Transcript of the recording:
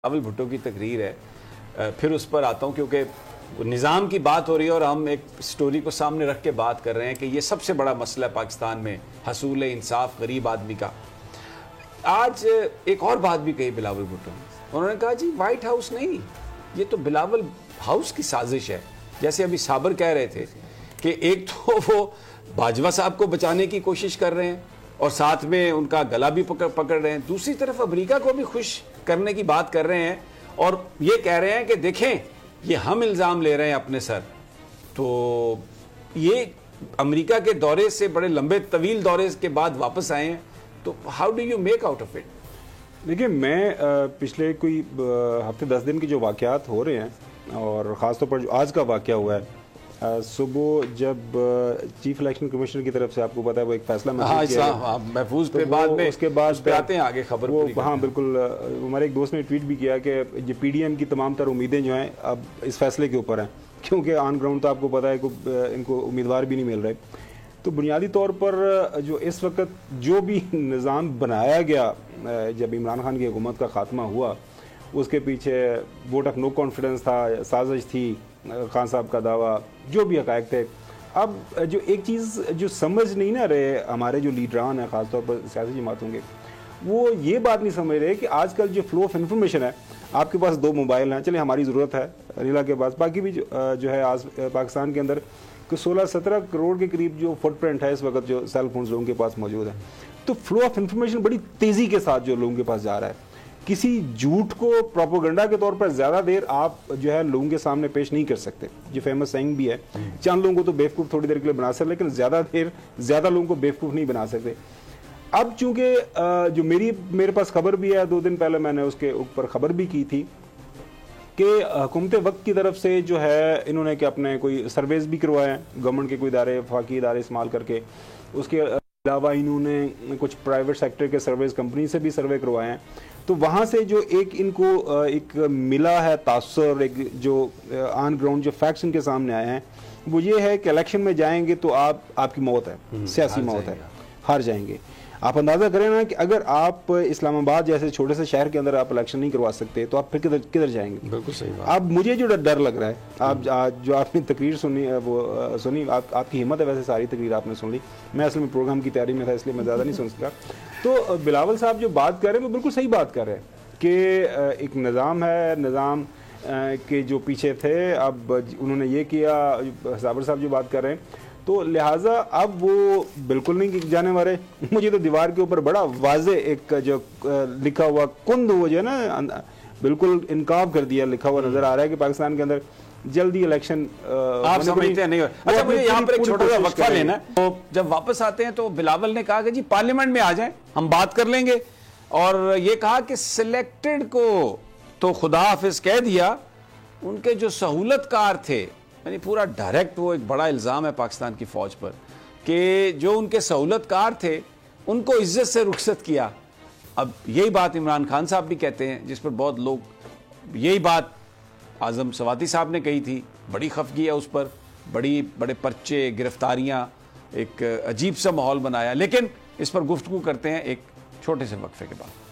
बिलावल भुट्टो की तकरीर है, फिर उस पर आता हूँ क्योंकि निज़ाम की बात हो रही है और हम एक स्टोरी को सामने रख के बात कर रहे हैं कि ये सबसे बड़ा मसला है पाकिस्तान में, हसूल इंसाफ गरीब आदमी का। आज एक और बात भी कही बिलावल भुट्टो ने, उन्होंने कहा जी वाइट हाउस नहीं, ये तो बिलावल हाउस की साजिश है। जैसे अभी साबर कह रहे थे कि एक तो वो बाजवा साहब को बचाने की कोशिश कर रहे हैं और साथ में उनका गला भी पकड़ रहे हैं, दूसरी तरफ अमेरिका को भी खुश करने की बात कर रहे हैं और ये कह रहे हैं कि देखें ये हम इल्ज़ाम ले रहे हैं अपने सर। तो ये अमेरिका के दौरे से, बड़े लंबे तवील दौरे के बाद वापस आए हैं, तो how do you make out of it? देखिए, मैं पिछले कोई हफ्ते 10 दिन के जो वाक़यात हो रहे हैं और ख़ासतौर पर जो आज का वाक़या हुआ है, सुबह जब चीफ इलेक्शन कमिश्नर की तरफ से, आपको पता है वो एक फैसला महफूज पे बाद में उसके बाद आते हैं आगे खबर वो, हाँ बिल्कुल, हमारे एक दोस्त ने ट्वीट भी किया कि जो पीडीएम की तमाम तर उम्मीदें जो हैं अब इस फैसले के ऊपर हैं, क्योंकि ऑन ग्राउंड तो आपको पता है कि इनको उम्मीदवार भी नहीं मिल रहे। तो बुनियादी तौर पर जो इस वक्त जो भी निज़ाम बनाया गया जब इमरान खान की हुकूमत का खात्मा हुआ, उसके पीछे वोट ऑफ नो कॉन्फिडेंस था, साजिश थी, खान साहब का दावा, जो भी हकायक थे। अब जो एक चीज़ जो समझ नहीं ना रहे हमारे जो लीडरान हैं, ख़ासतौर पर सियासी जमातों के, वो ये बात नहीं समझ रहे कि आजकल जो फ्लो ऑफ इन्फॉर्मेशन है, आपके पास 2 मोबाइल हैं, चलिए हमारी ज़रूरत है, नीला के पास, बाकी भी जो है आज पाकिस्तान के अंदर 16-17 करोड़ के करीब जो फुटप्रिंट है इस वक्त जो सेल फोन लोगों के पास मौजूद है। तो फ्लो ऑफ इन्फॉर्मेशन बड़ी तेज़ी के साथ जो लोगों के पास जा रहा है। किसी झूठ को प्रोपोगंडा के तौर पर ज़्यादा देर आप जो है लोगों के सामने पेश नहीं कर सकते। जो फेमस सेइंग भी है, चंद लोगों को तो बेवकूफ़ थोड़ी देर के लिए बना सकते, लेकिन ज़्यादा देर ज़्यादा लोगों को बेवकूफ़ नहीं बना सकते। अब चूंकि जो मेरे पास खबर भी है, 2 दिन पहले मैंने उसके ऊपर खबर भी की थी कि हुकूमत वक्त की तरफ से जो है इन्होंने कि अपने कोई सर्वेज भी करवाए हैं, गवर्नमेंट के कोई इदारे, वफाकी इदारे इस्तेमाल करके। उसके अलावा इन्होंने कुछ प्राइवेट सेक्टर के सर्वेज कंपनी से भी सर्वे करवाए हैं। तो वहाँ से जो एक इनको एक मिला है तासुर, एक जो ऑन ग्राउंड जो फैक्ट्स इनके सामने आए हैं, वो ये है कि इलेक्शन में जाएंगे तो आपकी मौत है, सियासी मौत है, हार जाएंगे। आप अंदाज़ा करें ना कि अगर आप इस्लामाबाद जैसे छोटे से शहर के अंदर आप इलेक्शन नहीं करवा सकते तो आप फिर किधर जाएंगे? बिल्कुल सही बात। अब मुझे जो डर लग रहा है, आप जो आपने तकरीर सुनी वो सुनी, आपकी हिम्मत है, वैसे सारी तकरीर आपने सुन ली, मैं असल में प्रोग्राम की तैयारी में था इसलिए मैं ज़्यादा नहीं सुन सका। तो बिलावल साहब जो बात कर रहे हैं वो बिल्कुल सही बात कर रहे हैं कि एक निज़ाम है, निज़ाम के जो पीछे थे, अब उन्होंने ये किया, साबर साहब जो बात कर रहे हैं, तो लिहाजा अब वो बिल्कुल नहीं जाने वाले। मुझे तो दीवार के ऊपर बड़ा वाजे एक जो लिखा हुआ कुंद, वो जो है ना बिल्कुल इनकाब कर दिया, लिखा हुआ नजर आ रहा है कि पाकिस्तान के अंदर जल्दी इलेक्शन आप समझते हैं नहीं। अच्छा, मुझे यहाँ पर एक छोटा सा वक्फा लेना। तो जब वापस आते हैं तो बिलावल ने कहा कि जी पार्लियामेंट में आ जाएं, हम बात कर लेंगे, और ये कहा कि सिलेक्टेड को तो खुदा हाफिज कह दिया, उनके जो सहूलतकार थे, यानी पूरा डायरेक्ट वो एक बड़ा इल्ज़ाम है पाकिस्तान की फ़ौज पर कि जो उनके सहूलतकार थे उनको इज्जत से रुखसत किया। अब यही बात इमरान खान साहब भी कहते हैं, जिस पर बहुत लोग, यही बात आज़म सवाती साहब ने कही थी, बड़ी खफगी है उस पर, बड़े पर्चे, गिरफ्तारियाँ, एक अजीब सा माहौल बनाया। लेकिन इस पर गुफ्तगू करते हैं एक छोटे से वक्फे के बाद।